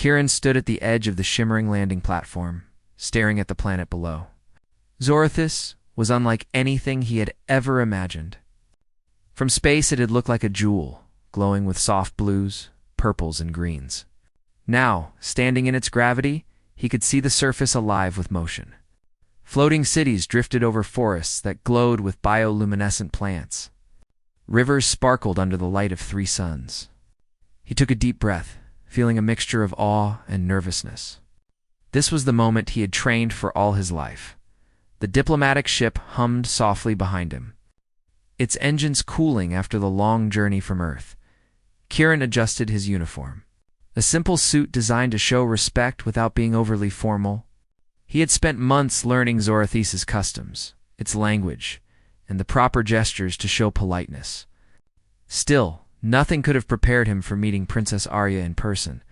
Kieran stood at the edge of the shimmering landing platform, staring at the planet below. Zorothis was unlike anything he had ever imagined. From space it had looked like a jewel, glowing with soft blues, purples, and greens. Now, standing in its gravity, he could see the surface alive with motion. Floating cities drifted over forests that glowed with bioluminescent plants. Rivers sparkled under the light of 3 suns. He took a deep breath, feeling a mixture of awe and nervousness. This was the moment he had trained for all his life. The diplomatic ship hummed softly behind him, its engines cooling after the long journey from Earth. Kieran adjusted his uniform. A simple suit designed to show respect without being overly formal. He had spent months learning Zorothis' customs, its language, and the proper gestures to show politeness. Still, nothing could have prepared him for meeting Princess Arya in person.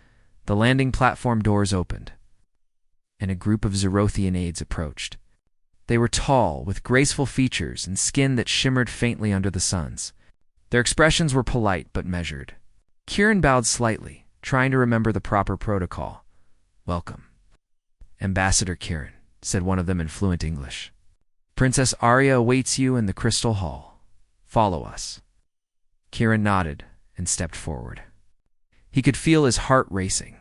The landing platform doors opened, and a group of Zorothian aides approached. They were tall, with graceful features and skin that shimmered faintly under the suns. Their expressions were polite but measured. Kieran bowed slightly, trying to remember the proper protocol. "Welcome, Ambassador Kieran," said one of them in fluent English. "Princess Arya awaits you in the Crystal Hall. Follow us." Kieran nodded and stepped forward. He could feel his heart racing.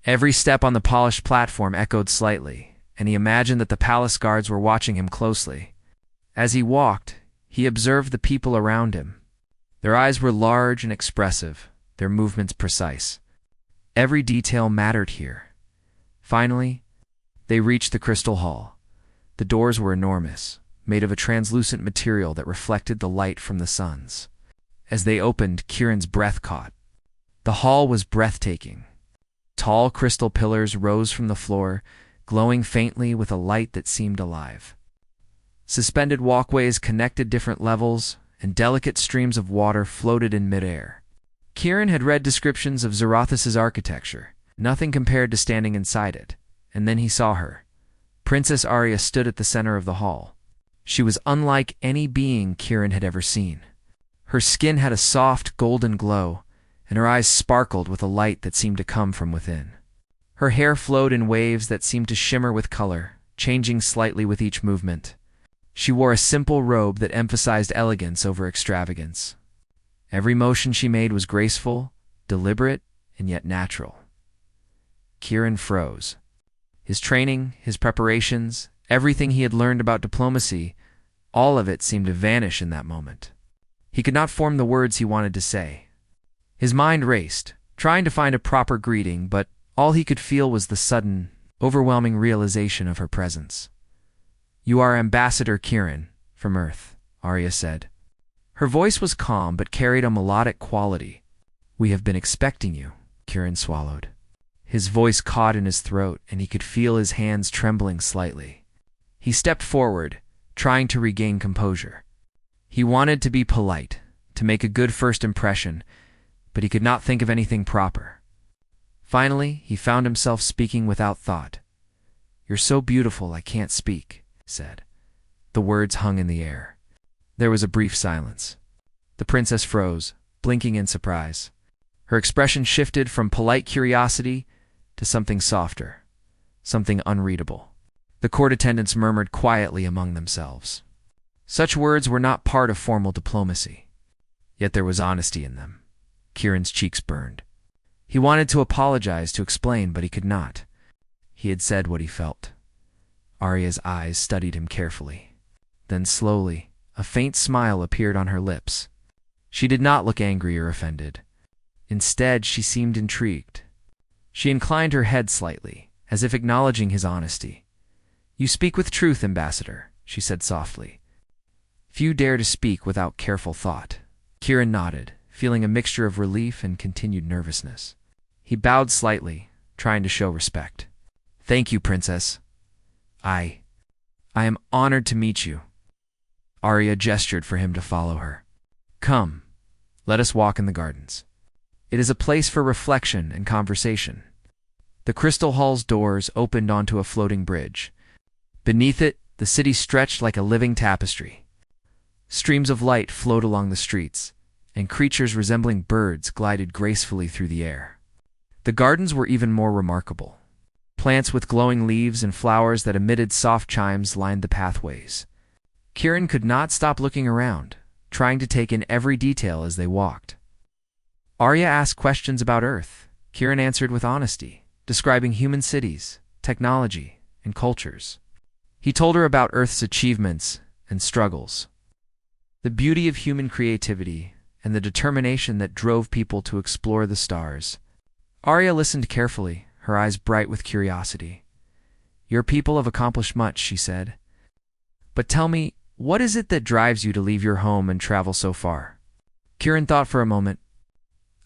Every step on the polished platform echoed slightly, and he imagined that the palace guards were watching him closely. As he walked, he observed the people around him. Their eyes were large and expressive, their movements precise. Every detail mattered here. Finally, they reached the Crystal Hall. The doors were enormous, made of a translucent material that reflected the light from the suns. As they opened, Kieran's breath caught. The hall was breathtaking. Tall crystal pillars rose from the floor, glowing faintly with a light that seemed alive. Suspended walkways connected different levels, and delicate streams of water floated in midair. Kieran had read descriptions of Zorothis' architecture, nothing compared to standing inside it, and then he saw her. Princess Arya stood at the center of the hall. She was unlike any being Kieran had ever seen. Her skin had a soft, golden glow, and her eyes sparkled with a light that seemed to come from within. Her hair flowed in waves that seemed to shimmer with color, changing slightly with each movement. She wore a simple robe that emphasized elegance over extravagance. Every motion she made was graceful, deliberate, and yet natural. Kieran froze. His training, his preparations, everything he had learned about diplomacy, all of it seemed to vanish in that moment. He could not form the words he wanted to say. His mind raced, trying to find a proper greeting, but all he could feel was the sudden, overwhelming realization of her presence. "You are Ambassador Kieran, from Earth," Arya said. Her voice was calm but carried a melodic quality. "We have been expecting you," Kieran swallowed. His voice caught in his throat, and he could feel his hands trembling slightly. He stepped forward, trying to regain composure. He wanted to be polite, to make a good first impression, but he could not think of anything proper. Finally, he found himself speaking without thought. "You're so beautiful I can't speak," he said. The words hung in the air. There was a brief silence. The princess froze, blinking in surprise. Her expression shifted from polite curiosity to something softer, something unreadable. The court attendants murmured quietly among themselves. Such words were not part of formal diplomacy. Yet there was honesty in them. Kieran's cheeks burned. He wanted to apologize, to explain, but he could not. He had said what he felt. Arya's eyes studied him carefully. Then slowly, a faint smile appeared on her lips. She did not look angry or offended. Instead, she seemed intrigued. She inclined her head slightly, as if acknowledging his honesty. "You speak with truth, Ambassador," she said softly. "Few dare to speak without careful thought." Kieran nodded, feeling a mixture of relief and continued nervousness. He bowed slightly, trying to show respect. "Thank you, Princess. I am honored to meet you." Arya gestured for him to follow her. "Come, let us walk in the gardens. It is a place for reflection and conversation." The Crystal Hall's doors opened onto a floating bridge. Beneath it, the city stretched like a living tapestry. Streams of light flowed along the streets, and creatures resembling birds glided gracefully through the air. The gardens were even more remarkable. Plants with glowing leaves and flowers that emitted soft chimes lined the pathways. Kieran could not stop looking around, trying to take in every detail as they walked. Arya asked questions about Earth. Kieran answered with honesty, describing human cities, technology, and cultures. He told her about Earth's achievements and struggles, the beauty of human creativity, and the determination that drove people to explore the stars. Arya listened carefully, her eyes bright with curiosity. "Your people have accomplished much," she said. "But tell me, what is it that drives you to leave your home and travel so far?" Kieran thought for a moment.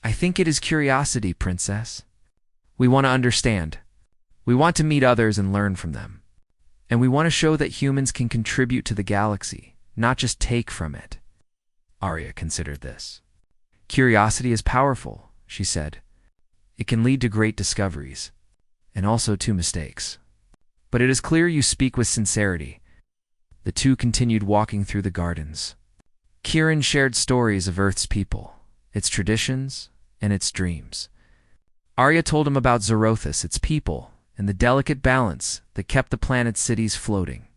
"I think it is curiosity, Princess. We want to understand. We want to meet others and learn from them. And we want to show that humans can contribute to the galaxy, not just take from it." Arya considered this. "Curiosity is powerful," she said. "It can lead to great discoveries, and also to mistakes. But it is clear you speak with sincerity." The two continued walking through the gardens. Kieran shared stories of Earth's people, its traditions, and its dreams. Arya told him about Zorothus, its people, and the delicate balance that kept the planet's cities floating.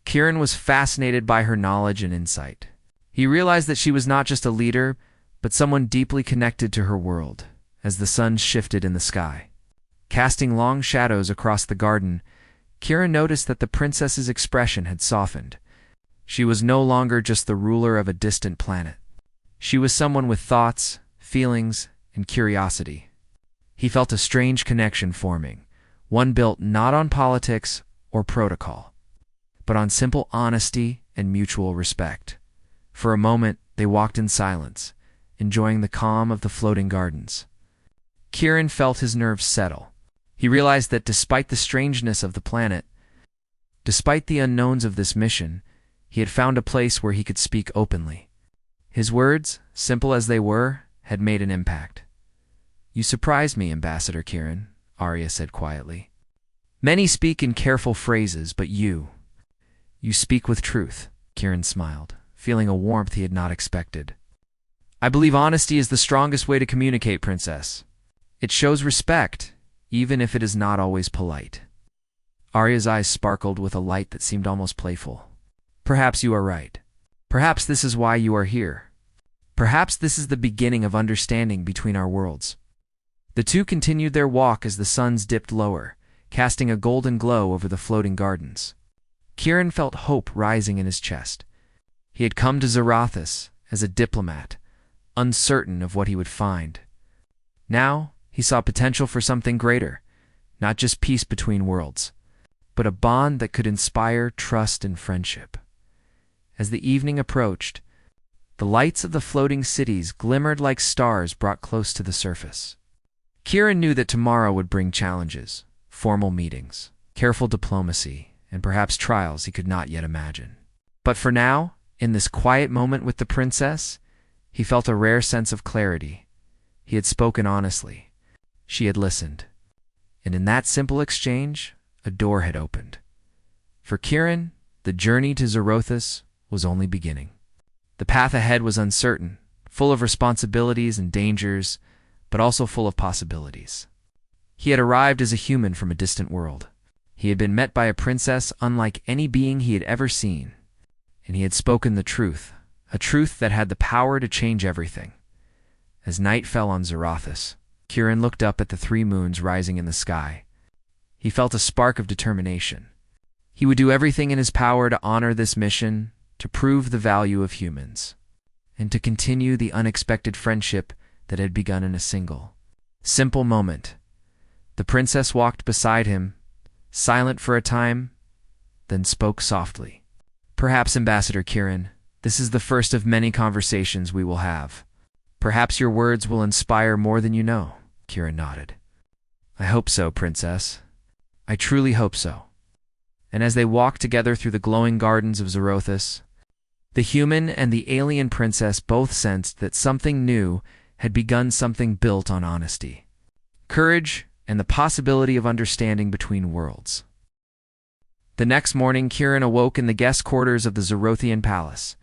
Kieran was fascinated by her knowledge and insight. He realized that she was not just a leader, but someone deeply connected to her world. As the sun shifted in the sky, casting long shadows across the garden, Kieran noticed that the princess's expression had softened. She was no longer just the ruler of a distant planet. She was someone with thoughts, feelings, and curiosity. He felt a strange connection forming, one built not on politics or protocol, but on simple honesty and mutual respect. For a moment, they walked in silence, enjoying the calm of the floating gardens. Kieran felt his nerves settle. He realized that despite the strangeness of the planet, despite the unknowns of this mission, he had found a place where he could speak openly. His words, simple as they were, had made an impact. "You surprised me, Ambassador Kieran," Arya said quietly. "Many speak in careful phrases, but you speak with truth." Kieran smiled, feeling a warmth he had not expected. "I believe honesty is the strongest way to communicate, Princess. It shows respect, even if it is not always polite." Arya's eyes sparkled with a light that seemed almost playful. "Perhaps you are right. Perhaps this is why you are here. Perhaps this is the beginning of understanding between our worlds." The two continued their walk as the suns dipped lower, casting a golden glow over the floating gardens. Kieran felt hope rising in his chest. He had come to Zorothus as a diplomat, uncertain of what he would find. Now, he saw potential for something greater, not just peace between worlds, but a bond that could inspire trust and friendship. As the evening approached, the lights of the floating cities glimmered like stars brought close to the surface. Kieran knew that tomorrow would bring challenges, formal meetings, careful diplomacy, and perhaps trials he could not yet imagine. But for now, in this quiet moment with the princess, he felt a rare sense of clarity. He had spoken honestly. She had listened. And in that simple exchange, a door had opened. For Kieran, the journey to Zorothus was only beginning. The path ahead was uncertain, full of responsibilities and dangers, but also full of possibilities. He had arrived as a human from a distant world. He had been met by a princess unlike any being he had ever seen, and he had spoken the truth, a truth that had the power to change everything. As night fell on Zorothus, Kieran looked up at the 3 moons rising in the sky. He felt a spark of determination. He would do everything in his power to honor this mission, to prove the value of humans, and to continue the unexpected friendship that had begun in a single, simple moment. The princess walked beside him, silent for a time, then spoke softly. "Perhaps, Ambassador Kieran, this is the first of many conversations we will have. Perhaps your words will inspire more than you know." Kieran nodded. "I hope so, Princess. I truly hope so." And as they walked together through the glowing gardens of Zorothus, the human and the alien princess both sensed that something new had begun, something built on honesty, courage, and the possibility of understanding between worlds. The next morning, Kieran awoke in the guest quarters of the Zorothian palace.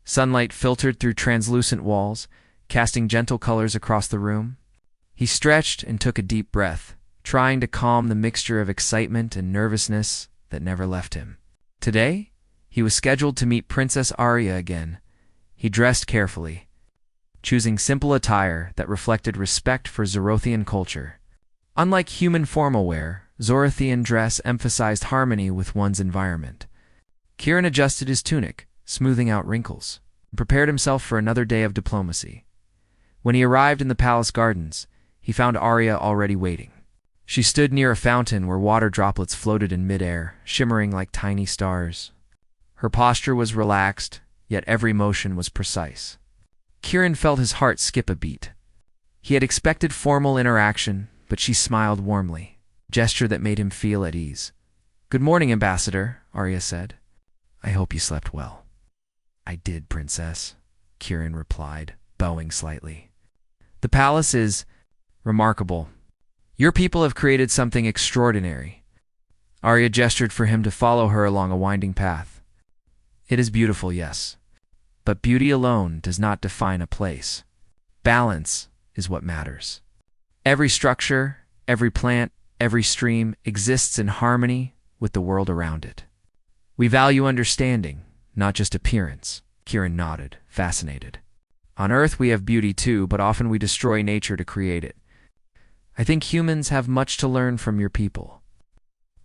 Sunlight filtered through translucent walls, casting gentle colors across the room. He stretched and took a deep breath, trying to calm the mixture of excitement and nervousness that never left him. Today, he was scheduled to meet Princess Arya again. He dressed carefully, choosing simple attire that reflected respect for Zorothian culture. Unlike human formal wear, Zorothian dress emphasized harmony with one's environment. Kieran adjusted his tunic, smoothing out wrinkles, and prepared himself for another day of diplomacy. When he arrived in the palace gardens, he found Arya already waiting. She stood near a fountain where water droplets floated in midair, shimmering like tiny stars. Her posture was relaxed, yet every motion was precise. Kieran felt his heart skip a beat. He had expected formal interaction, but she smiled warmly, a gesture that made him feel at ease. "Good morning, Ambassador," Arya said. "I hope you slept well." "I did, Princess," Kieran replied, bowing slightly. "The palace is remarkable. Your people have created something extraordinary." Arya gestured for him to follow her along a winding path. "It is beautiful, yes. But beauty alone does not define a place. Balance is what matters. Every structure, every plant, every stream exists in harmony with the world around it. We value understanding, not just appearance." Kieran nodded, fascinated. "On Earth we have beauty too, but often we destroy nature to create it. I think humans have much to learn from your people."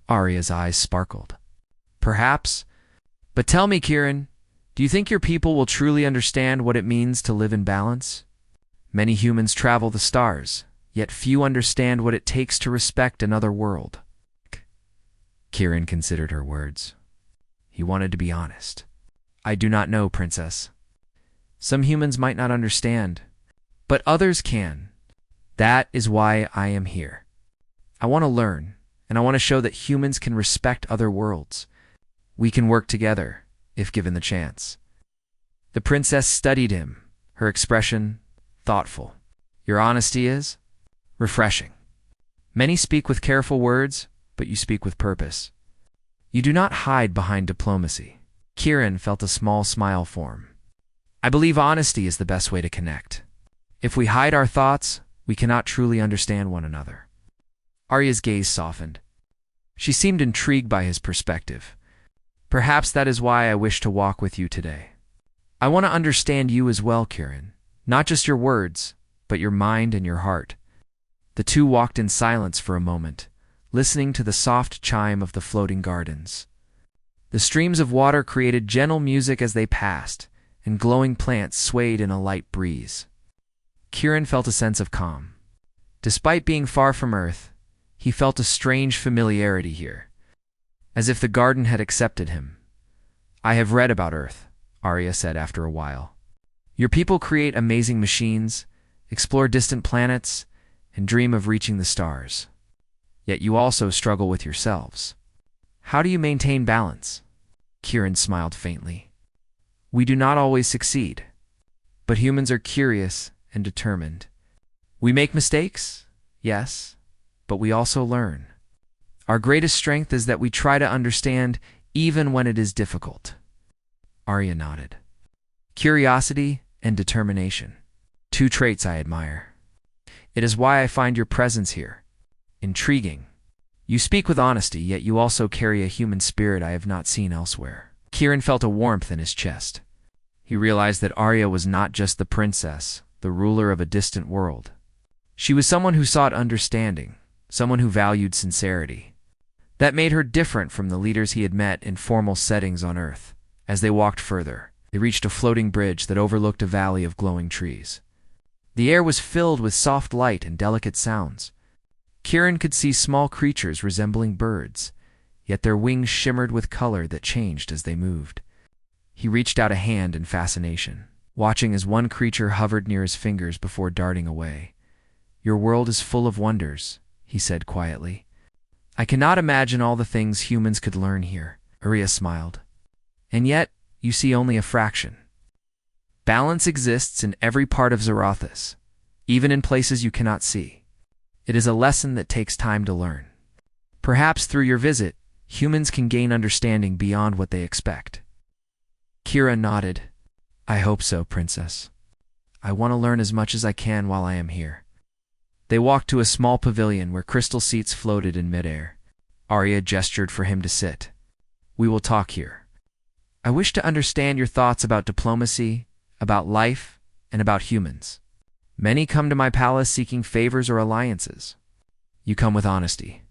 Arya's eyes sparkled. "Perhaps. But tell me, Kieran, do you think your people will truly understand what it means to live in balance? Many humans travel the stars, yet few understand what it takes to respect another world." Kieran considered her words. He wanted to be honest. "I do not know, Princess. Some humans might not understand, but others can. That is why I am here. I want to learn, and I want to show that humans can respect other worlds. We can work together, if given the chance." The princess studied him, her expression thoughtful. "Your honesty is refreshing. Many speak with careful words, but you speak with purpose. You do not hide behind diplomacy." Kieran felt a small smile form. "I believe honesty is the best way to connect. If we hide our thoughts, we cannot truly understand one another." Arya's gaze softened. She seemed intrigued by his perspective. "Perhaps that is why I wish to walk with you today. I want to understand you as well, Kieran. Not just your words, but your mind and your heart." The two walked in silence for a moment, listening to the soft chime of the floating gardens. The streams of water created gentle music as they passed, and glowing plants swayed in a light breeze. Kieran felt a sense of calm. Despite being far from Earth, he felt a strange familiarity here, as if the garden had accepted him. "I have read about Earth," Arya said after a while. "Your people create amazing machines, explore distant planets, and dream of reaching the stars. Yet you also struggle with yourselves. How do you maintain balance?" Kieran smiled faintly. "We do not always succeed, but humans are curious and determined. We make mistakes, yes, but we also learn. Our greatest strength is that we try to understand even when it is difficult." Arya nodded. "Curiosity and determination. Two traits I admire. It is why I find your presence here intriguing. You speak with honesty, yet you also carry a human spirit I have not seen elsewhere." Kieran felt a warmth in his chest. He realized that Arya was not just the princess, the ruler of a distant world. She was someone who sought understanding, someone who valued sincerity. That made her different from the leaders he had met in formal settings on Earth. As they walked further, they reached a floating bridge that overlooked a valley of glowing trees. The air was filled with soft light and delicate sounds. Kieran could see small creatures resembling birds, yet their wings shimmered with color that changed as they moved. He reached out a hand in fascination, watching as one creature hovered near his fingers before darting away. "Your world is full of wonders," he said quietly. "I cannot imagine all the things humans could learn here." Arya smiled. "And yet, you see only a fraction. Balance exists in every part of Zorothis, even in places you cannot see. It is a lesson that takes time to learn. Perhaps through your visit, humans can gain understanding beyond what they expect." Kieran nodded. "I hope so, Princess. I want to learn as much as I can while I am here." They walked to a small pavilion where crystal seats floated in midair. Arya gestured for him to sit. "We will talk here. I wish to understand your thoughts about diplomacy, about life, and about humans. Many come to my palace seeking favors or alliances. You come with honesty.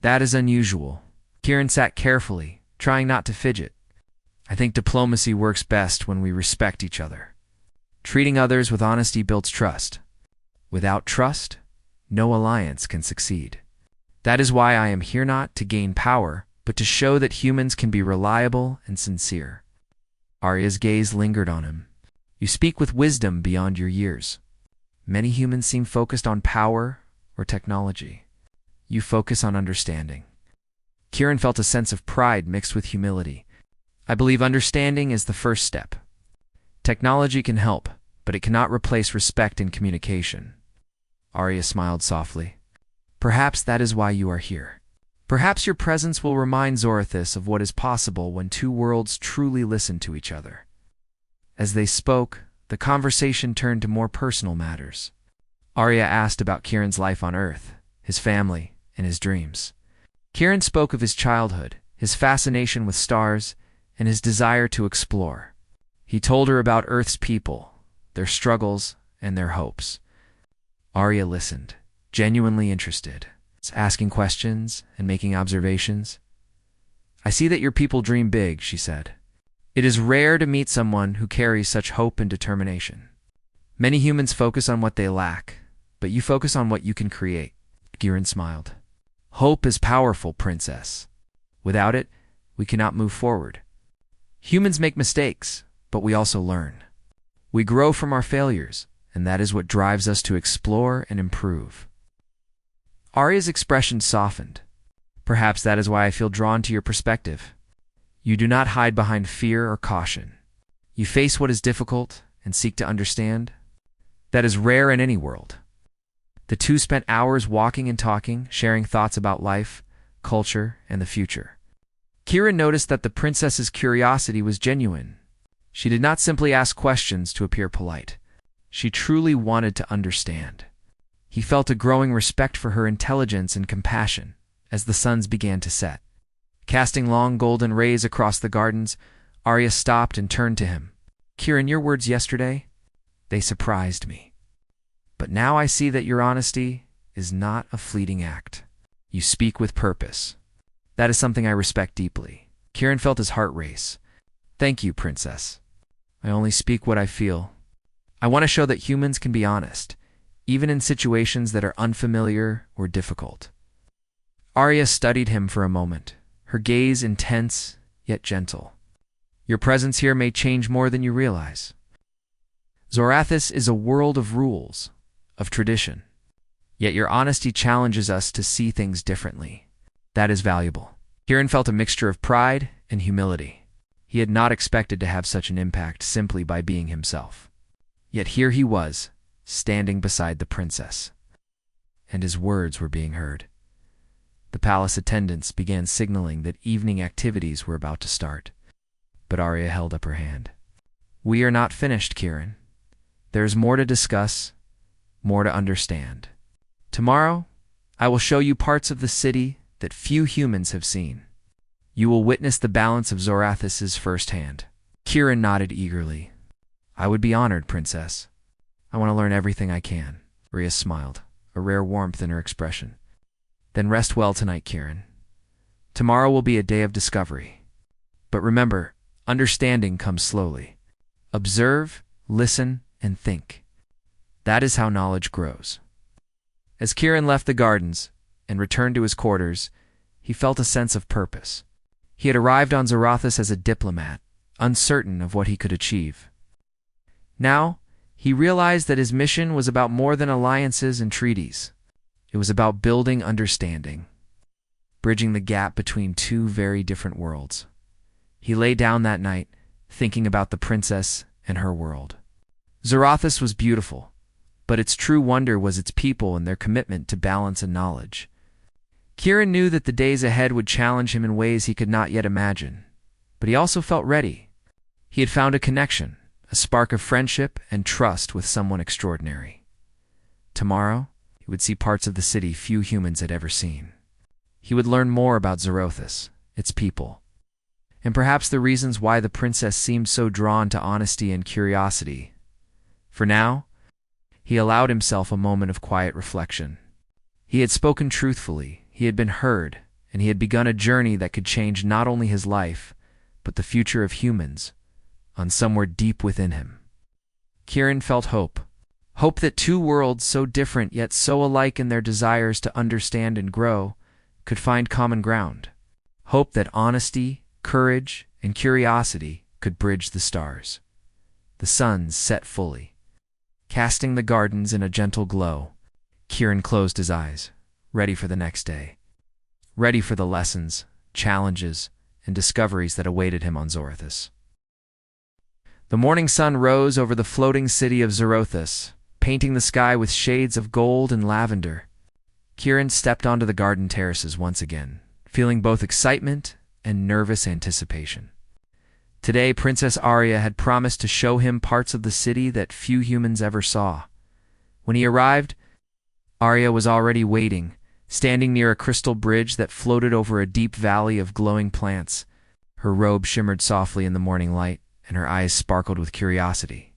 That is unusual." Kieran sat carefully, trying not to fidget. "I think diplomacy works best when we respect each other. Treating others with honesty builds trust. Without trust, no alliance can succeed. That is why I am here not to gain power, but to show that humans can be reliable and sincere." Arya's gaze lingered on him. "You speak with wisdom beyond your years. Many humans seem focused on power or technology. You focus on understanding." Kieran felt a sense of pride mixed with humility. "I believe understanding is the first step. Technology can help, but it cannot replace respect and communication." Arya smiled softly. "Perhaps that is why you are here. Perhaps your presence will remind Zorothis of what is possible when two worlds truly listen to each other." As they spoke, the conversation turned to more personal matters. Arya asked about Kieran's life on Earth, his family, and his dreams. Kieran spoke of his childhood, his fascination with stars, and his desire to explore. He told her about Earth's people, their struggles, and their hopes. Arya listened, genuinely interested, asking questions and making observations. "I see that your people dream big," she said. "It is rare to meet someone who carries such hope and determination. Many humans focus on what they lack, but you focus on what you can create." Kieran smiled. "Hope is powerful, Princess. Without it, we cannot move forward. Humans make mistakes, but we also learn. We grow from our failures, and that is what drives us to explore and improve." Arya's expression softened. "Perhaps that is why I feel drawn to your perspective. You do not hide behind fear or caution. You face what is difficult and seek to understand. That is rare in any world." The two spent hours walking and talking, sharing thoughts about life, culture, and the future. Kieran noticed that the princess's curiosity was genuine. She did not simply ask questions to appear polite. She truly wanted to understand. He felt a growing respect for her intelligence and compassion as the suns began to set. Casting long golden rays across the gardens, Arya stopped and turned to him. "Kieran, your words yesterday, they surprised me. But now I see that your honesty is not a fleeting act. You speak with purpose. That is something I respect deeply." Kieran felt his heart race. "Thank you, Princess. I only speak what I feel. I want to show that humans can be honest, even in situations that are unfamiliar or difficult." Arya studied him for a moment, her gaze intense yet gentle. "Your presence here may change more than you realize. Zorothis is a world of rules, of tradition. Yet your honesty challenges us to see things differently. That is valuable." Kieran felt a mixture of pride and humility. He had not expected to have such an impact simply by being himself. Yet here he was, standing beside the princess. And his words were being heard. The palace attendants began signaling that evening activities were about to start. But Arya held up her hand. "We are not finished, Kieran. There is more to discuss, more to understand. Tomorrow, I will show you parts of the city that few humans have seen. You will witness the balance of Zorothis firsthand." Kieran nodded eagerly. "I would be honored, Princess. I want to learn everything I can." Arya smiled, a rare warmth in her expression. "Then rest well tonight, Kieran. Tomorrow will be a day of discovery. But remember, understanding comes slowly. Observe, listen, and think. That is how knowledge grows." As Kieran left the gardens and returned to his quarters, he felt a sense of purpose. He had arrived on Zorothis as a diplomat, uncertain of what he could achieve. Now, he realized that his mission was about more than alliances and treaties. It was about building understanding, bridging the gap between two very different worlds. He lay down that night, thinking about the princess and her world. Zorothis was beautiful, but its true wonder was its people and their commitment to balance and knowledge. Kieran knew that the days ahead would challenge him in ways he could not yet imagine, but he also felt ready. He had found a connection, a spark of friendship and trust with someone extraordinary. Tomorrow, he would see parts of the city few humans had ever seen. He would learn more about Zorothis, its people, and perhaps the reasons why the princess seemed so drawn to honesty and curiosity. For now, he allowed himself a moment of quiet reflection. He had spoken truthfully, he had been heard, and he had begun a journey that could change not only his life, but the future of humans, on somewhere deep within him. Kieran felt hope. Hope that two worlds so different yet so alike in their desires to understand and grow could find common ground. Hope that honesty, courage, and curiosity could bridge the stars. The sun set fully, casting the gardens in a gentle glow. Kieran closed his eyes, ready for the next day, ready for the lessons, challenges, and discoveries that awaited him on Zorothis. The morning sun rose over the floating city of Zorothis, painting the sky with shades of gold and lavender. Kieran stepped onto the garden terraces once again, feeling both excitement and nervous anticipation. Today, Princess Arya had promised to show him parts of the city that few humans ever saw. When he arrived, Arya was already waiting, standing near a crystal bridge that floated over a deep valley of glowing plants. Her robe shimmered softly in the morning light, and her eyes sparkled with curiosity.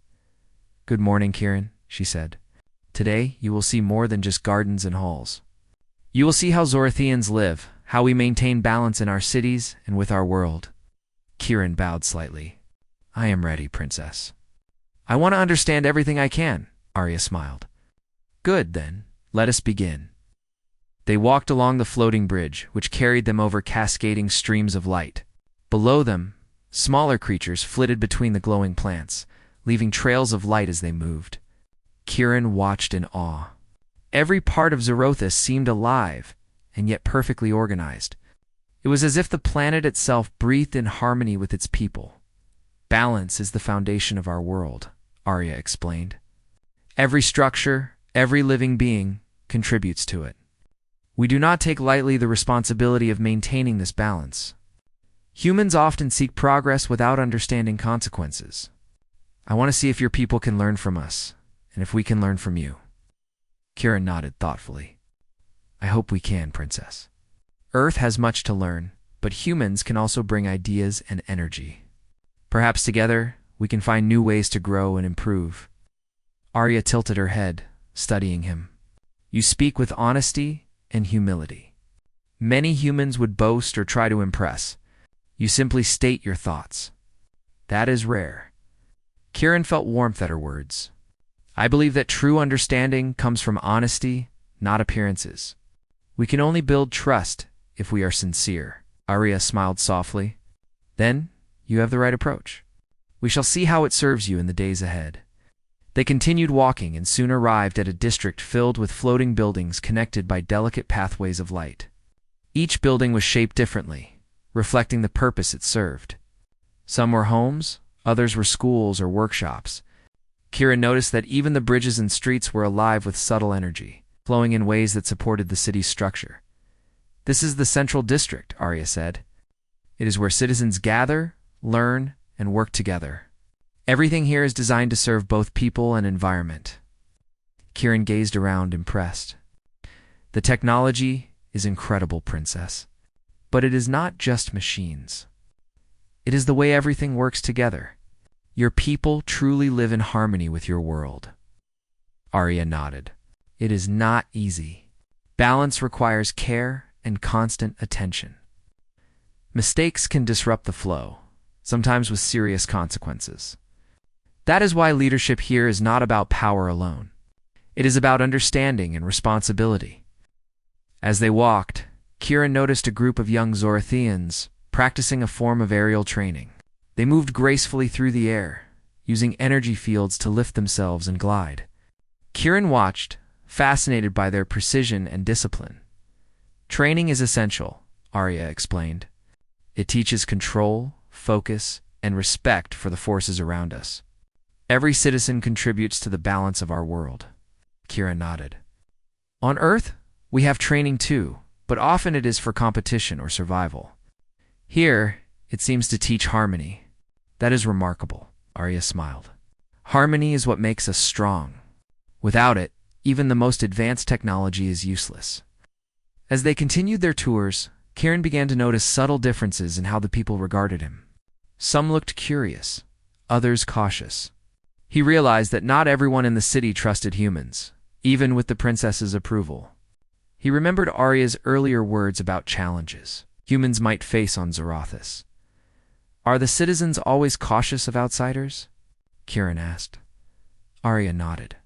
"Good morning, Kieran," she said. "Today, you will see more than just gardens and halls. You will see how Zorothians live, how we maintain balance in our cities and with our world." Kieran bowed slightly. "I am ready, Princess. I want to understand everything I can," Arya smiled. "Good, then. Let us begin." They walked along the floating bridge, which carried them over cascading streams of light. Below them, smaller creatures flitted between the glowing plants, leaving trails of light as they moved. Kieran watched in awe. Every part of Zorothis seemed alive, and yet perfectly organized. It was as if the planet itself breathed in harmony with its people. "Balance is the foundation of our world," Arya explained. "Every structure, every living being, contributes to it. We do not take lightly the responsibility of maintaining this balance. Humans often seek progress without understanding consequences. I want to see if your people can learn from us, and if we can learn from you." Kieran nodded thoughtfully. "I hope we can, Princess. Earth has much to learn, but humans can also bring ideas and energy. Perhaps together, we can find new ways to grow and improve." Arya tilted her head, studying him. "You speak with honesty and humility. Many humans would boast or try to impress. You simply state your thoughts. That is rare." Kieran felt warmth at her words. "I believe that true understanding comes from honesty, not appearances. We can only build trust if we are sincere." Arya smiled softly. "Then, you have the right approach. We shall see how it serves you in the days ahead." They continued walking and soon arrived at a district filled with floating buildings connected by delicate pathways of light. Each building was shaped differently, reflecting the purpose it served. Some were homes, others were schools or workshops. Kieran noticed that even the bridges and streets were alive with subtle energy, flowing in ways that supported the city's structure. "This is the central district," Arya said. "It is where citizens gather, learn, and work together. Everything here is designed to serve both people and environment." Kieran gazed around, impressed. "The technology is incredible, Princess. But it is not just machines. It is the way everything works together. Your people truly live in harmony with your world." Arya nodded. "It is not easy. Balance requires care and constant attention. Mistakes can disrupt the flow, sometimes with serious consequences. That is why leadership here is not about power alone. It is about understanding and responsibility." As they walked, Kieran noticed a group of young Zorothians practicing a form of aerial training. They moved gracefully through the air, using energy fields to lift themselves and glide. Kieran watched, fascinated by their precision and discipline. "Training is essential," Arya explained. "It teaches control, focus, and respect for the forces around us. Every citizen contributes to the balance of our world." Kieran nodded. "On Earth, we have training too, but often it is for competition or survival. Here, it seems to teach harmony. That is remarkable," Arya smiled. "Harmony is what makes us strong. Without it, Even the most advanced technology is useless. As they continued their tours, Kieran began to notice subtle differences in how the people regarded him. Some looked curious, others cautious. He realized that not everyone in the city trusted humans, even with the princess's approval. He remembered Arya's earlier words about challenges humans might face on Zorothis. Are the citizens always cautious of outsiders? Kieran asked. Arya nodded.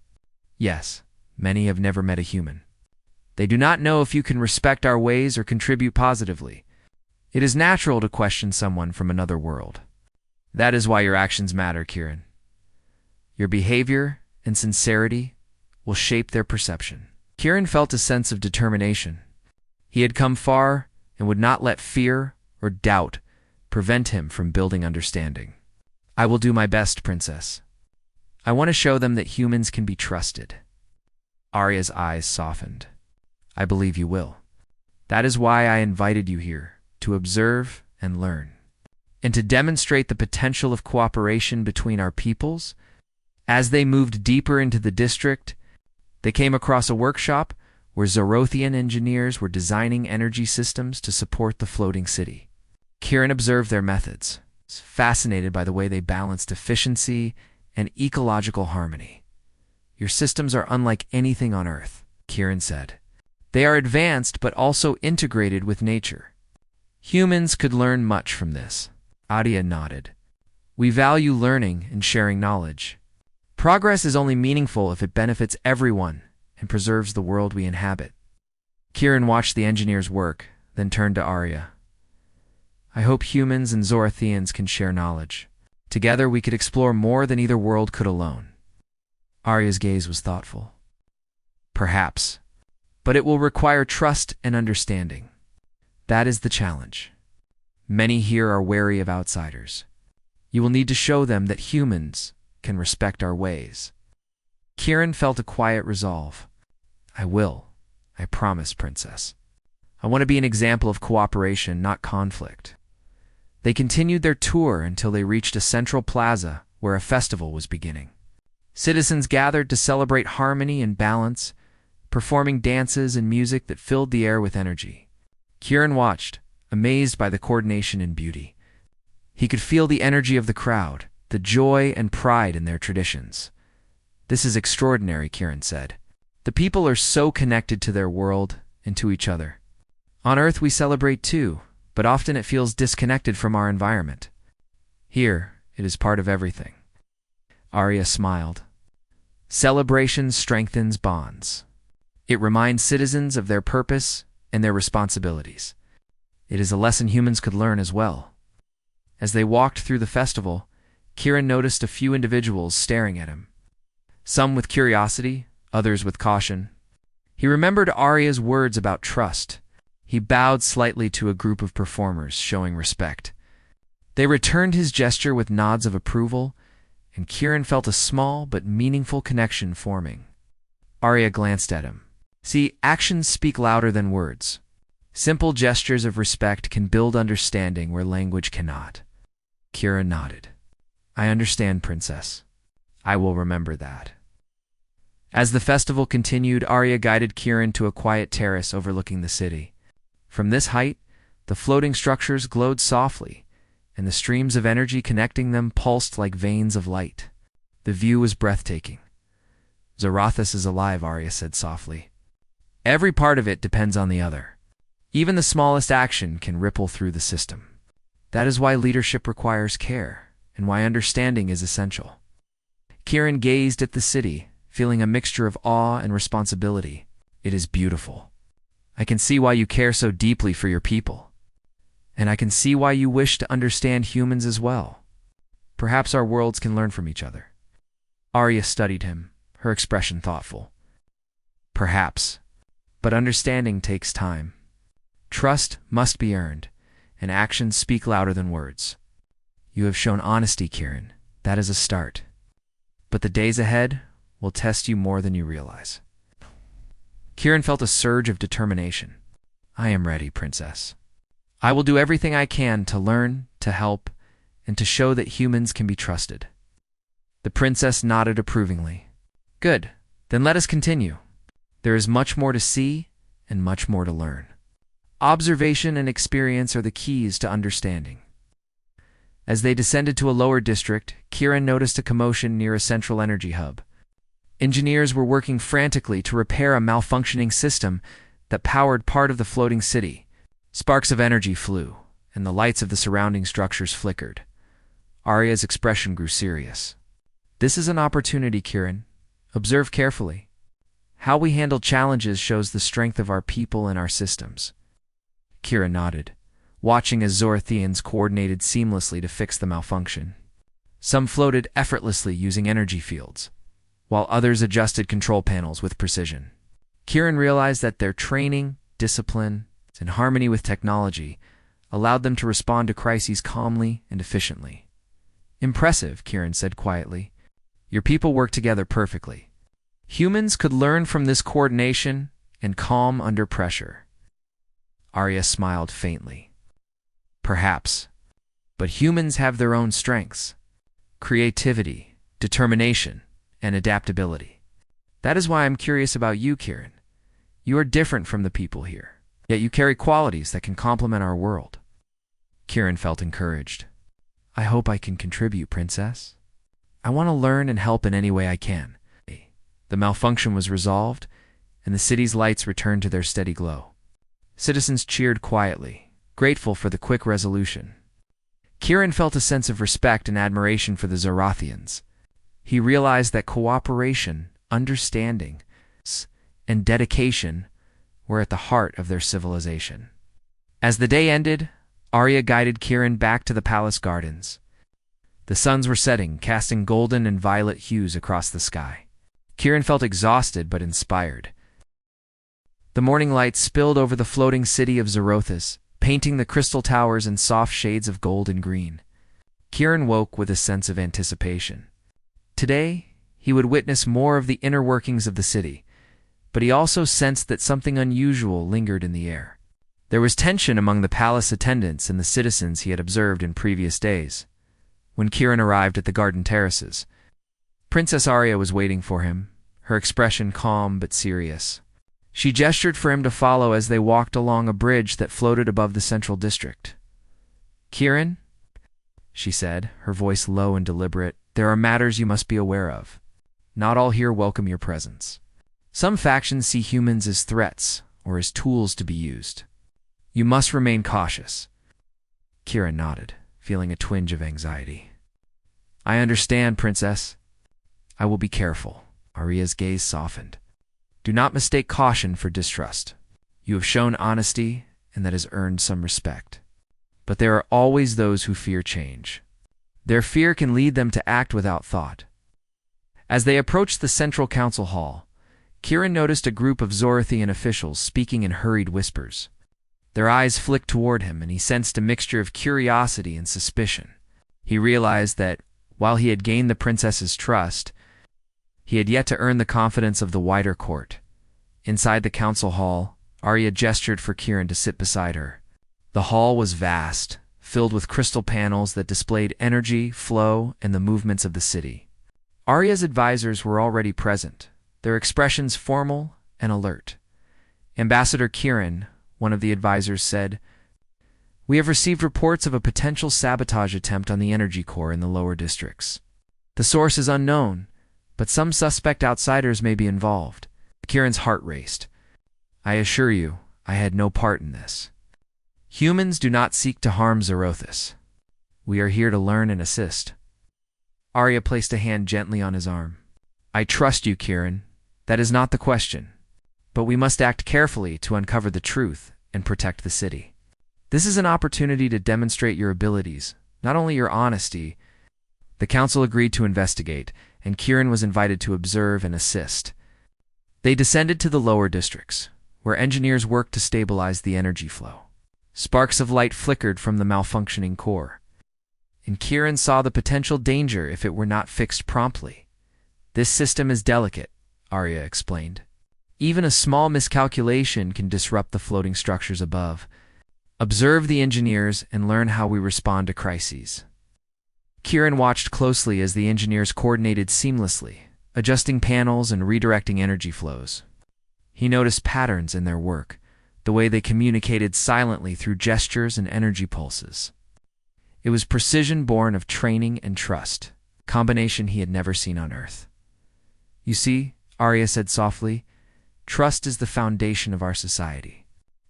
Yes, many have never met a human. They do not know if you can respect our ways or contribute positively. It is natural to question someone from another world. That is why your actions matter, Kieran. Your behavior and sincerity will shape their perception. Kieran felt a sense of determination. He had come far and would not let fear or doubt prevent him from building understanding. I will do my best, Princess. I want to show them that humans can be trusted. Arya's eyes softened. I believe you will. That is why I invited you here, to observe and learn, and to demonstrate the potential of cooperation between our peoples. As they moved deeper into the district, they came across a workshop where Zorothian engineers were designing energy systems to support the floating city. Kieran observed their methods, fascinated by the way they balanced efficiency and ecological harmony. Your systems are unlike anything on Earth, Kieran said. They are advanced but also integrated with nature. Humans could learn much from this. Arya nodded. We value learning and sharing knowledge. Progress is only meaningful if it benefits everyone and preserves the world we inhabit. Kieran watched the engineers work, then turned to Arya. I hope humans and Zorothians can share knowledge. Together we could explore more than either world could alone. Arya's gaze was thoughtful. Perhaps, but it will require trust and understanding. That is the challenge. Many here are wary of outsiders. You will need to show them that humans can respect our ways. Kieran felt a quiet resolve. I will. I promise, Princess. I want to be an example of cooperation, not conflict. They continued their tour until they reached a central plaza where a festival was beginning. Citizens gathered to celebrate harmony and balance, performing dances and music that filled the air with energy. Kieran watched, amazed by the coordination and beauty. He could feel the energy of the crowd, the joy and pride in their traditions. This is extraordinary, Kieran said. The people are so connected to their world and to each other. On Earth we celebrate too, but often it feels disconnected from our environment. Here, it is part of everything. Arya smiled. Celebration strengthens bonds. It reminds citizens of their purpose and their responsibilities. It is a lesson humans could learn as well. As they walked through the festival, Kieran noticed a few individuals staring at him. Some with curiosity, others with caution. He remembered Arya's words about trust. He bowed slightly to a group of performers, showing respect. They returned his gesture with nods of approval, and Kieran felt a small but meaningful connection forming. Arya glanced at him. See, actions speak louder than words. Simple gestures of respect can build understanding where language cannot. Kieran nodded. I understand, Princess. I will remember that. As the festival continued, Arya guided Kieran to a quiet terrace overlooking the city. From this height, the floating structures glowed softly, and the streams of energy connecting them pulsed like veins of light. The view was breathtaking. Zorothis is alive, Arya said softly. Every part of it depends on the other. Even the smallest action can ripple through the system. That is why leadership requires care, and why understanding is essential. Kieran gazed at the city, feeling a mixture of awe and responsibility. It is beautiful. I can see why you care so deeply for your people. And I can see why you wish to understand humans as well. Perhaps our worlds can learn from each other. Arya studied him, her expression thoughtful. Perhaps, but understanding takes time. Trust must be earned, and actions speak louder than words. You have shown honesty, Kieran. That is a start. But the days ahead will test you more than you realize. Kieran felt a surge of determination. I am ready, Princess. I will do everything I can to learn, to help, and to show that humans can be trusted. The princess nodded approvingly. Good, then let us continue. There is much more to see and much more to learn. Observation and experience are the keys to understanding. As they descended to a lower district, Kieran noticed a commotion near a central energy hub. Engineers were working frantically to repair a malfunctioning system that powered part of the floating city. Sparks of energy flew, and the lights of the surrounding structures flickered. Arya's expression grew serious. "This is an opportunity, Kieran. Observe carefully. How we handle challenges shows the strength of our people and our systems." Kieran nodded, watching as Zorathians coordinated seamlessly to fix the malfunction. Some floated effortlessly using energy fields, while others adjusted control panels with precision. Kieran realized that their training, discipline, and harmony with technology allowed them to respond to crises calmly and efficiently. "Impressive," Kieran said quietly. "Your people work together perfectly. Humans could learn from this coordination and calm under pressure." Arya smiled faintly. "Perhaps. But humans have their own strengths: creativity, determination, and adaptability. That is why I'm curious about you, Kieran. You are different from the people here, yet you carry qualities that can complement our world." Kieran felt encouraged. "I hope I can contribute, Princess. I want to learn and help in any way I can." The malfunction was resolved, and the city's lights returned to their steady glow. Citizens cheered quietly, grateful for the quick resolution. Kieran felt a sense of respect and admiration for the Zorathians. He realized that cooperation, understanding, and dedication were at the heart of their civilization. As the day ended, Arya guided Kieran back to the palace gardens. The suns were setting, casting golden and violet hues across the sky. Kieran felt exhausted but inspired. The morning light spilled over the floating city of Zorothis, painting the crystal towers in soft shades of gold and green. Kieran woke with a sense of anticipation. Today, he would witness more of the inner workings of the city, but he also sensed that something unusual lingered in the air. There was tension among the palace attendants and the citizens he had observed in previous days. When Kieran arrived at the garden terraces, Princess Arya was waiting for him, her expression calm but serious. She gestured for him to follow as they walked along a bridge that floated above the central district. "Kieran," she said, her voice low and deliberate, "there are matters you must be aware of. Not all here welcome your presence. Some factions see humans as threats or as tools to be used. You must remain cautious." Kieran nodded, feeling a twinge of anxiety. "I understand, Princess. I will be careful." Arya's gaze softened. "Do not mistake caution for distrust. You have shown honesty, and that has earned some respect. But there are always those who fear change. Their fear can lead them to act without thought." As they approached the central council hall, Kieran noticed a group of Zorathian officials speaking in hurried whispers. Their eyes flicked toward him, and he sensed a mixture of curiosity and suspicion. He realized that, while he had gained the princess's trust, he had yet to earn the confidence of the wider court. Inside the council hall, Arya gestured for Kieran to sit beside her. The hall was vast, filled with crystal panels that displayed energy, flow, and the movements of the city. Arya's advisors were already present, their expressions formal and alert. Ambassador Kieran, one of the advisors, said, "We have received reports of a potential sabotage attempt on the energy core in the lower districts. The source is unknown, but some suspect outsiders may be involved." Kieran's heart raced. "I assure you, I had no part in this. Humans do not seek to harm Zorothis. We are here to learn and assist." Arya placed a hand gently on his arm. "I trust you, Kieran. That is not the question. But we must act carefully to uncover the truth and protect the city. This is an opportunity to demonstrate your abilities, not only your honesty." The council agreed to investigate, and Kieran was invited to observe and assist. They descended to the lower districts, where engineers worked to stabilize the energy flow. Sparks of light flickered from the malfunctioning core, and Kieran saw the potential danger if it were not fixed promptly. "This system is delicate," Arya explained. "Even a small miscalculation can disrupt the floating structures above. Observe the engineers and learn how we respond to crises." Kieran watched closely as the engineers coordinated seamlessly, adjusting panels and redirecting energy flows. He noticed patterns in their work, the way they communicated silently through gestures and energy pulses. It was precision born of training and trust, a combination he had never seen on Earth. "You see," Arya said softly, "trust is the foundation of our society.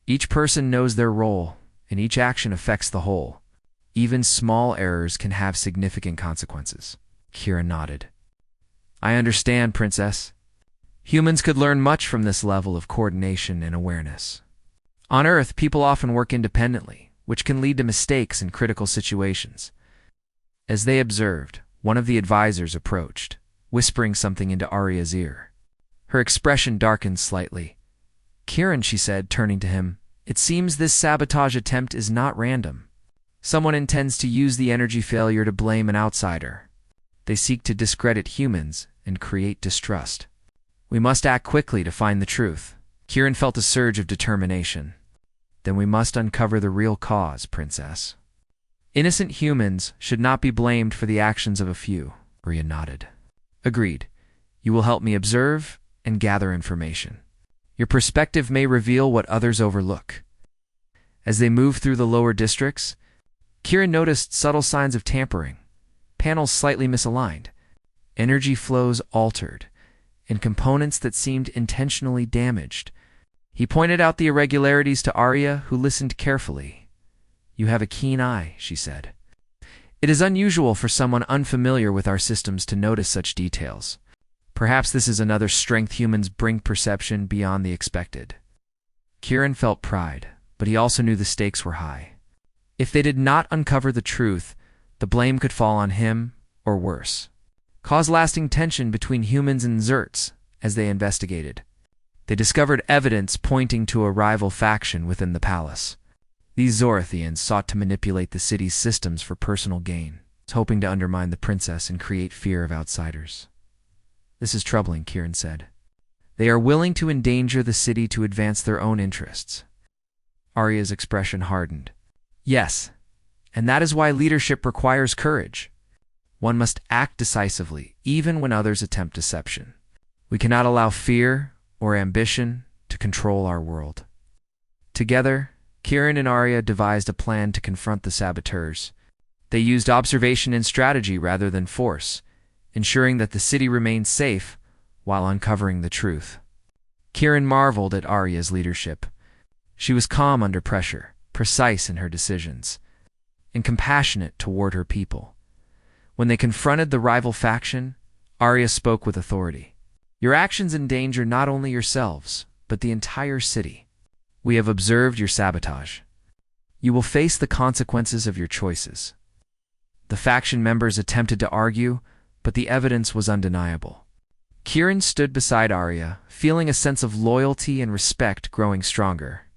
Each person knows their role, and each action affects the whole. Even small errors can have significant consequences." Kira nodded. "I understand, Princess. Humans could learn much from this level of coordination and awareness. On Earth, people often work independently, which can lead to mistakes in critical situations." As they observed, one of the advisors approached, whispering something into Arya's ear. Her expression darkened slightly. "Kiran," she said, turning to him, "it seems this sabotage attempt is not random. Someone intends to use the energy failure to blame an outsider. They seek to discredit humans and create distrust. We must act quickly to find the truth." Kiran felt a surge of determination. "Then we must uncover the real cause, Princess. Innocent humans should not be blamed for the actions of a few." Arya nodded. "Agreed. You will help me observe and gather information. Your perspective may reveal what others overlook." As they moved through the lower districts, Kiran noticed subtle signs of tampering, panels slightly misaligned, energy flows altered, and components that seemed intentionally damaged. He pointed out the irregularities to Arya, who listened carefully. "You have a keen eye," she said. "It is unusual for someone unfamiliar with our systems to notice such details. Perhaps this is another strength humans bring, perception beyond the expected." Kiran felt pride, but he also knew the stakes were high. If they did not uncover the truth, the blame could fall on him, or worse, cause lasting tension between humans and Zerts. As they investigated, they discovered evidence pointing to a rival faction within the palace. These Zorathians sought to manipulate the city's systems for personal gain, hoping to undermine the princess and create fear of outsiders. "This is troubling," Kiran said. "They are willing to endanger the city to advance their own interests." Arya's expression hardened. "Yes, and that is why leadership requires courage. One must act decisively, even when others attempt deception. We cannot allow fear or ambition to control our world." Together, Kiran and Arya devised a plan to confront the saboteurs. They used observation and strategy rather than force, ensuring that the city remained safe while uncovering the truth. Kiran marveled at Arya's leadership. She was calm under pressure, precise in her decisions, and compassionate toward her people. When they confronted the rival faction, Arya spoke with authority. "Your actions endanger not only yourselves, but the entire city. We have observed your sabotage. You will face the consequences of your choices." The faction members attempted to argue, but the evidence was undeniable. Kiran stood beside Arya, feeling a sense of loyalty and respect growing stronger.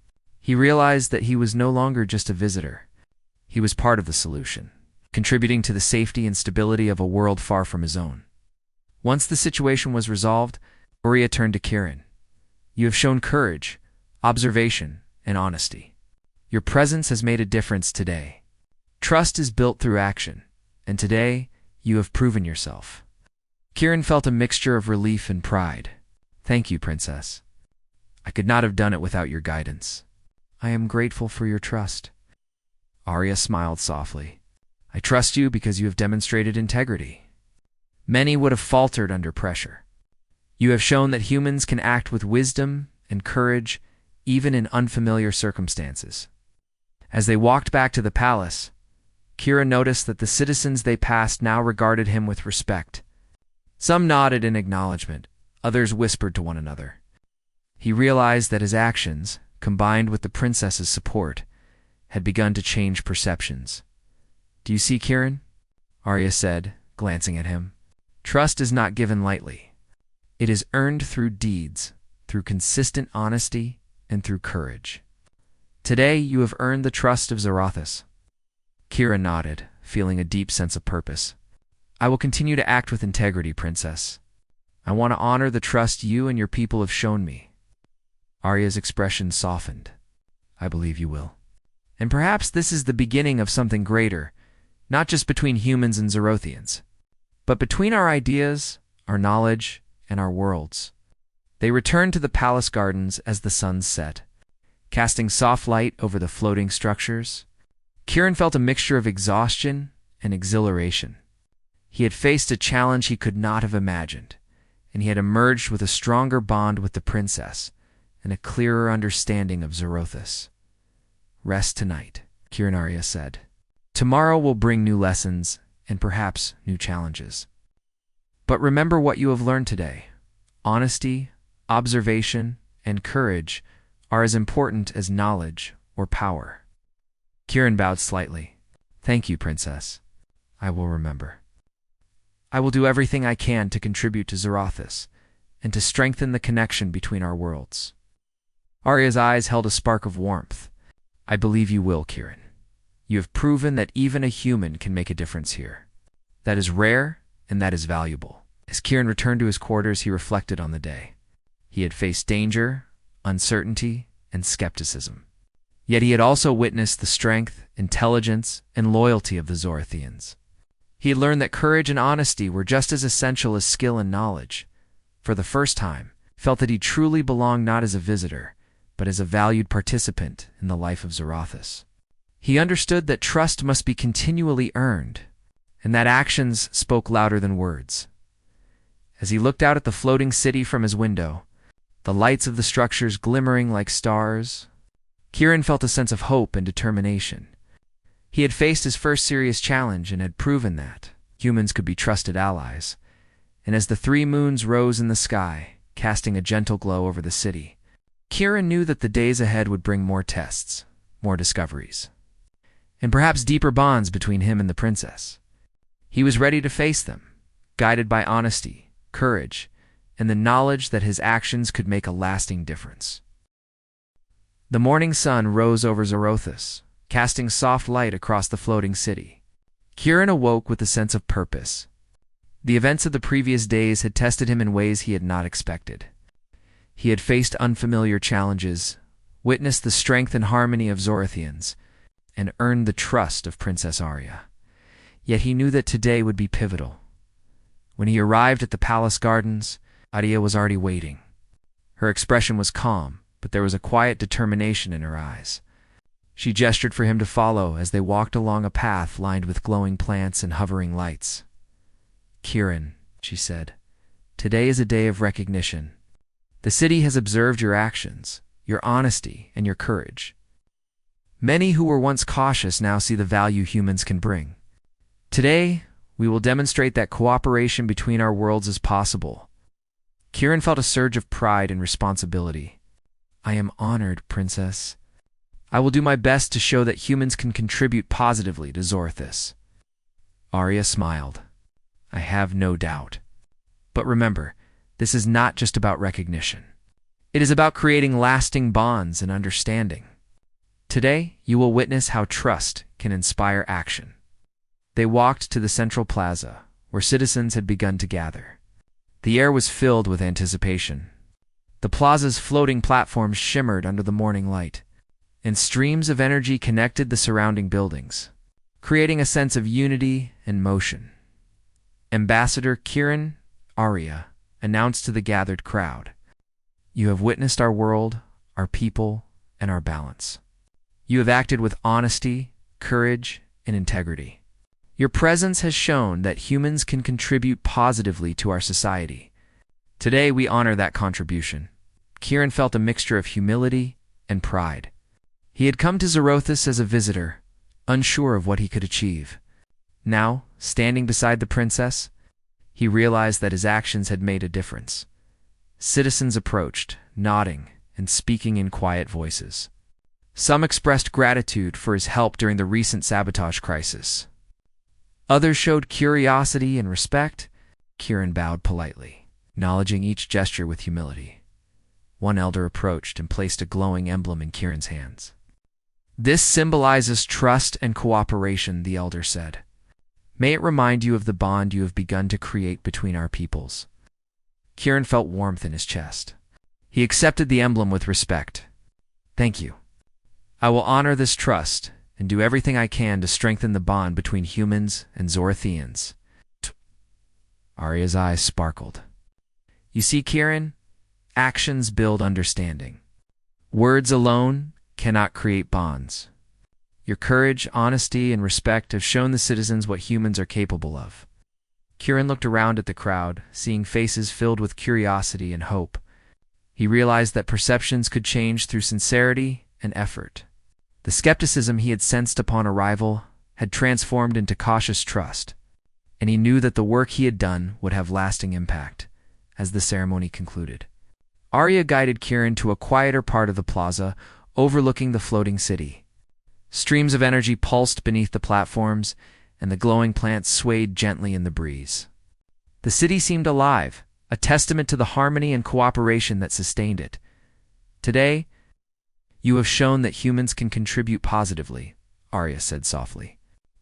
He realized that he was no longer just a visitor. He was part of the solution, contributing to the safety and stability of a world far from his own. Once the situation was resolved, Arya turned to Kiran. "You have shown courage, observation, and honesty. Your presence has made a difference today. Trust is built through action, and today you have proven yourself." Kiran felt a mixture of relief and pride. "Thank you, Princess. I could not have done it without your guidance." "I am grateful for your trust." Arya smiled softly. "I trust you because you have demonstrated integrity. Many would have faltered under pressure. You have shown that humans can act with wisdom and courage even in unfamiliar circumstances." As they walked back to the palace, Kira noticed that the citizens they passed now regarded him with respect. Some nodded in acknowledgement, others whispered to one another. He realized that his actions, combined with the princess's support, had begun to change perceptions. "Do you see, Kiran?" Arya said, glancing at him. "Trust is not given lightly. It is earned through deeds, through consistent honesty, and through courage. Today you have earned the trust of Zarathis." Kira nodded, feeling a deep sense of purpose. "I will continue to act with integrity, Princess. I want to honor the trust you and your people have shown me." Arya's expression softened. "I believe you will. And perhaps this is the beginning of something greater, not just between humans and Zerothians, but between our ideas, our knowledge, and our worlds. They returned to the palace gardens as the sun set, casting soft light over the floating structures. Kieran felt a mixture of exhaustion and exhilaration. He had faced a challenge he could not have imagined, and he had emerged with a stronger bond with the princess and a clearer understanding of Zorothus. "Rest tonight," Kieran Arya said. "Tomorrow will bring new lessons and perhaps new challenges. But remember what you have learned today. Honesty, observation, and courage are as important as knowledge or power." Kieran bowed slightly. "Thank you, Princess. I will remember. I will do everything I can to contribute to Zorothus and to strengthen the connection between our worlds." Arya's eyes held a spark of warmth. "I believe you will, Kieran. You have proven that even a human can make a difference here. That is rare, and that is valuable." As Kieran returned to his quarters, he reflected on the day. He had faced danger, uncertainty, and skepticism. Yet he had also witnessed the strength, intelligence, and loyalty of the Zorathians. He had learned that courage and honesty were just as essential as skill and knowledge. For the first time, he felt that he truly belonged not as a visitor, but as a valued participant in the life of Zorothus. He understood that trust must be continually earned, and that actions spoke louder than words. As he looked out at the floating city from his window, the lights of the structures glimmering like stars, Kieran felt a sense of hope and determination. He had faced his first serious challenge and had proven that humans could be trusted allies. And as the 3 moons rose in the sky, casting a gentle glow over the city, Kieran knew that the days ahead would bring more tests, more discoveries, and perhaps deeper bonds between him and the princess. He was ready to face them, guided by honesty, courage, and the knowledge that his actions could make a lasting difference. The morning sun rose over Zorothus, casting soft light across the floating city. Kieran awoke with a sense of purpose. The events of the previous days had tested him in ways he had not expected. He had faced unfamiliar challenges, witnessed the strength and harmony of Zorathians, and earned the trust of Princess Arya. Yet he knew that today would be pivotal. When he arrived at the palace gardens, Arya was already waiting. Her expression was calm, but there was a quiet determination in her eyes. She gestured for him to follow as they walked along a path lined with glowing plants and hovering lights. "Kieran," she said, "today is a day of recognition. The city has observed your actions, your honesty, and your courage. Many who were once cautious now see the value humans can bring. Today, we will demonstrate that cooperation between our worlds is possible." Kieran felt a surge of pride and responsibility. "I am honored, Princess. I will do my best to show that humans can contribute positively to Zorothus." Arya smiled. "I have no doubt. But remember, this is not just about recognition. It is about creating lasting bonds and understanding. Today, you will witness how trust can inspire action." They walked to the central plaza, where citizens had begun to gather. The air was filled with anticipation. The plaza's floating platforms shimmered under the morning light, and streams of energy connected the surrounding buildings, creating a sense of unity and motion. Ambassador Kieran Arya announced to the gathered crowd, "You have witnessed our world, our people, and our balance. You have acted with honesty, courage, and integrity. Your presence has shown that humans can contribute positively to our society. Today we honor that contribution." Kieran felt a mixture of humility and pride. He had come to Zorothus as a visitor, unsure of what he could achieve. Now, standing beside the princess, he realized that his actions had made a difference. Citizens approached, nodding and speaking in quiet voices. Some expressed gratitude for his help during the recent sabotage crisis. Others showed curiosity and respect. Kieran bowed politely, acknowledging each gesture with humility. One elder approached and placed a glowing emblem in Kieran's hands. "This symbolizes trust and cooperation," the elder said. "May it remind you of the bond you have begun to create between our peoples." Kieran felt warmth in his chest. He accepted the emblem with respect. "Thank you. I will honor this trust and do everything I can to strengthen the bond between humans and Zorathians." Arya's eyes sparkled. "You see, Kieran, Actions build understanding. Words alone cannot create bonds. Your courage, honesty, and respect have shown the citizens what humans are capable of. Kieran looked around at the crowd, seeing faces filled with curiosity and hope. He realized that perceptions could change through sincerity and effort. The skepticism he had sensed upon arrival had transformed into cautious trust, and he knew that the work he had done would have lasting impact. As the ceremony concluded, Arya guided Kieran to a quieter part of the plaza, overlooking the floating city. Streams of energy pulsed beneath the platforms, and the glowing plants swayed gently in the breeze. The city seemed alive, a testament to the harmony and cooperation that sustained it. Today, you have shown that humans can contribute positively, Arya said softly.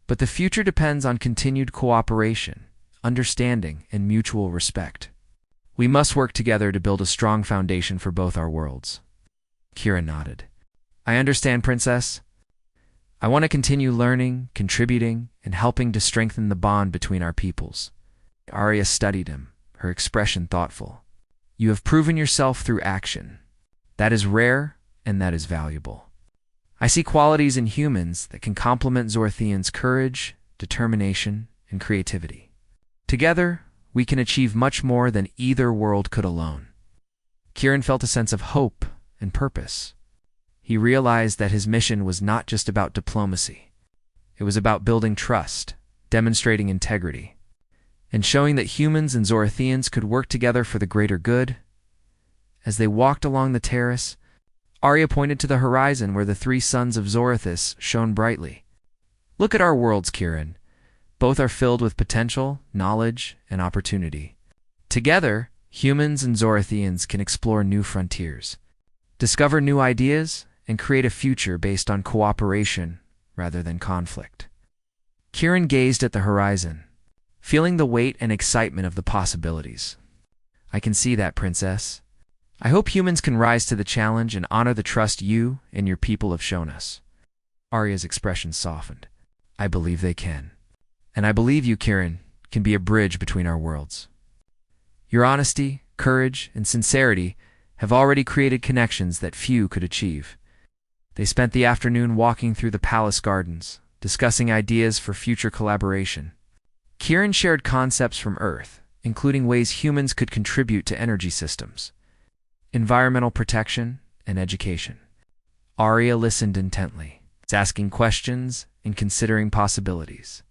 But the future depends on continued cooperation, understanding, and mutual respect. We must work together to build a strong foundation for both our worlds. Kieran nodded. I understand, Princess. I want to continue learning, contributing, and helping to strengthen the bond between our peoples. Arya studied him, her expression thoughtful. You have proven yourself through action. That is rare, and that is valuable. I see qualities in humans that can complement Zorthian's courage, determination, and creativity. Together, we can achieve much more than either world could alone. Kieran felt a sense of hope and purpose. He realized that his mission was not just about diplomacy. It was about building trust, demonstrating integrity, and showing that humans and Zorthians could work together for the greater good. As they walked along the terrace, Arya pointed to the horizon where the three sons of Zorithus shone brightly. Look at our worlds, Kieran. Both are filled with potential, knowledge, and opportunity. Together, humans and Zorithians can explore new frontiers, discover new ideas, and create a future based on cooperation rather than conflict. Kieran gazed at the horizon, feeling the weight and excitement of the possibilities. I can see that, Princess. I hope humans can rise to the challenge and honor the trust you and your people have shown us. Arya's expression softened. I believe they can. And I believe you, Kieran, can be a bridge between our worlds. Your honesty, courage, and sincerity have already created connections that few could achieve. They spent the afternoon walking through the palace gardens, discussing ideas for future collaboration. Kieran shared concepts from Earth, including ways humans could contribute to energy systems, environmental protection, and education. Arya listened intently, asking questions and considering possibilities.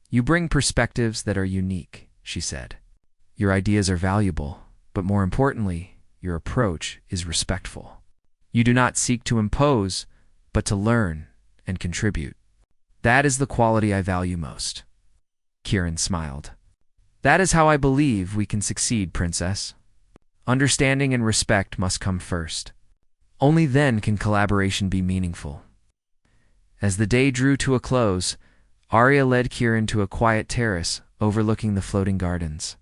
You bring perspectives that are unique, she said. Your ideas are valuable, but more importantly, your approach is respectful. You do not seek to impose, but to learn and contribute. That is the quality I value most. Kieran smiled. That is how I believe we can succeed, Princess. Understanding and respect must come first. Only then can collaboration be meaningful. As the day drew to a close, Arya led Kieran to a quiet terrace overlooking the floating gardens.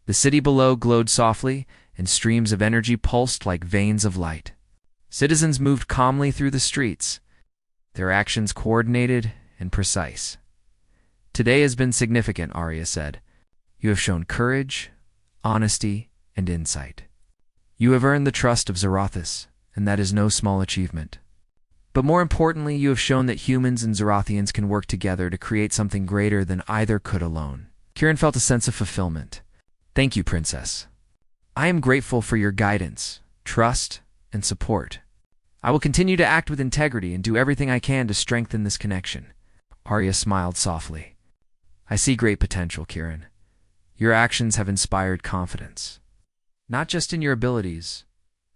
The city below glowed softly, and streams of energy pulsed like veins of light. Citizens moved calmly through the streets, their actions coordinated and precise. Today has been significant, Arya said. You have shown courage, honesty, and insight. You have earned the trust of Zarathus, and that is no small achievement. But more importantly, you have shown that humans and Zorathians can work together to create something greater than either could alone. Kieran felt a sense of fulfillment. Thank you, Princess. I am grateful for your guidance, trust, and support. I will continue to act with integrity and do everything I can to strengthen this connection. Arya smiled softly. I see great potential, Kieran. Your actions have inspired confidence, not just in your abilities,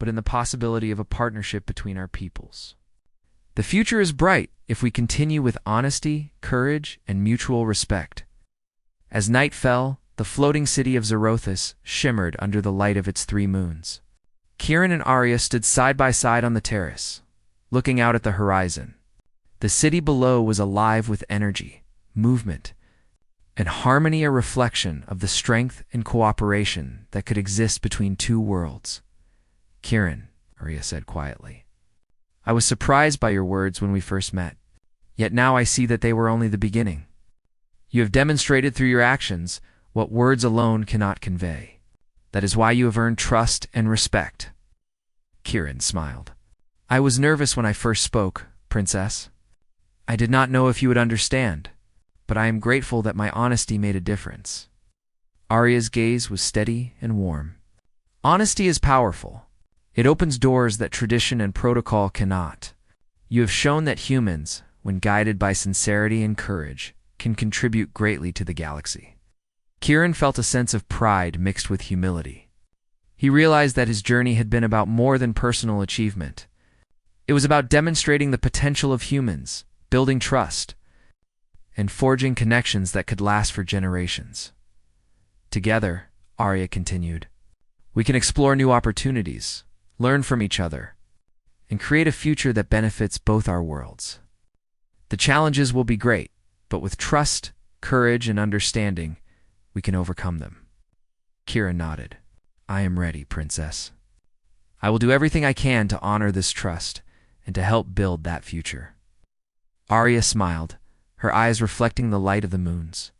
but in the possibility of a partnership between our peoples. The future is bright if we continue with honesty, courage, and mutual respect. As night fell, the floating city of Zorothus shimmered under the light of its 3 moons. Kieran and Arya stood side by side on the terrace, looking out at the horizon. The city below was alive with energy, movement, and harmony, a reflection of the strength and cooperation that could exist between 2 worlds. Kieran, Arya said quietly, I was surprised by your words when we first met, yet now I see that they were only the beginning. You have demonstrated through your actions what words alone cannot convey. That is why you have earned trust and respect. Kieran smiled. I was nervous when I first spoke, Princess. I did not know if you would understand, but I am grateful that my honesty made a difference. Arya's gaze was steady and warm. Honesty is powerful. It opens doors that tradition and protocol cannot. You have shown that humans, when guided by sincerity and courage, can contribute greatly to the galaxy. Kieran felt a sense of pride mixed with humility. He realized that his journey had been about more than personal achievement. It was about demonstrating the potential of humans, building trust, and forging connections that could last for generations. Together, Arya continued, we can explore new opportunities, learn from each other, and create a future that benefits both our worlds. The challenges will be great, but with trust, courage, and understanding, we can overcome them. Kieran nodded. I am ready, Princess. I will do everything I can to honor this trust and to help build that future. Arya smiled, her eyes reflecting the light of the moons.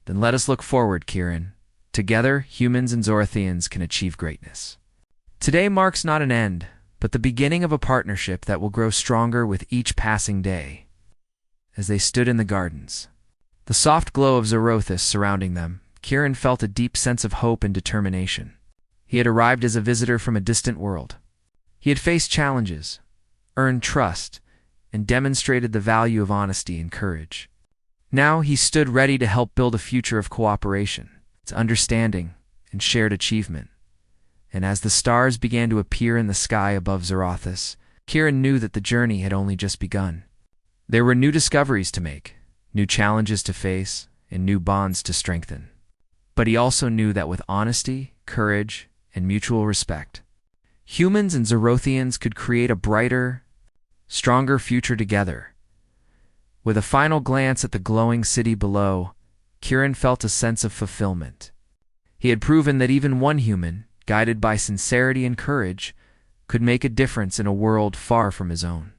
Then let us look forward, Kieran. Together, humans and Zorathians can achieve greatness. Today marks not an end, but the beginning of a partnership that will grow stronger with each passing day. As they stood in the gardens, the soft glow of Zorothis surrounding them, Kieran felt a deep sense of hope and determination. He had arrived as a visitor from a distant world. He had faced challenges, earned trust, and demonstrated the value of honesty and courage. Now he stood ready to help build a future of cooperation, understanding, and shared achievement. And as the stars began to appear in the sky above Zorothis, Kieran knew that the journey had only just begun. There were new discoveries to make, new challenges to face, and new bonds to strengthen. But he also knew that with honesty, courage, and mutual respect, humans and Zorothians could create a brighter, stronger future together. With a final glance at the glowing city below, Kieran felt a sense of fulfillment. He had proven that even one human, guided by sincerity and courage, could make a difference in a world far from his own.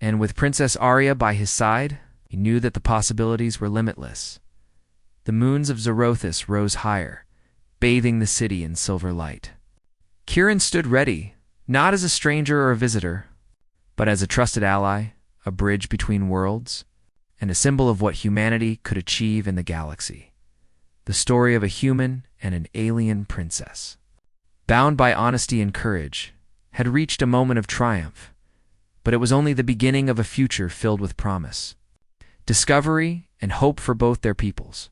And with Princess Arya by his side, he knew that the possibilities were limitless. The moons of Zorothis rose higher, bathing the city in silver light. Kieran stood ready, not as a stranger or a visitor, but as a trusted ally, a bridge between worlds, and a symbol of what humanity could achieve in the galaxy. The story of a human and an alien princess, bound by honesty and courage, had reached a moment of triumph, but it was only the beginning of a future filled with promise, discovery, and hope for both their peoples.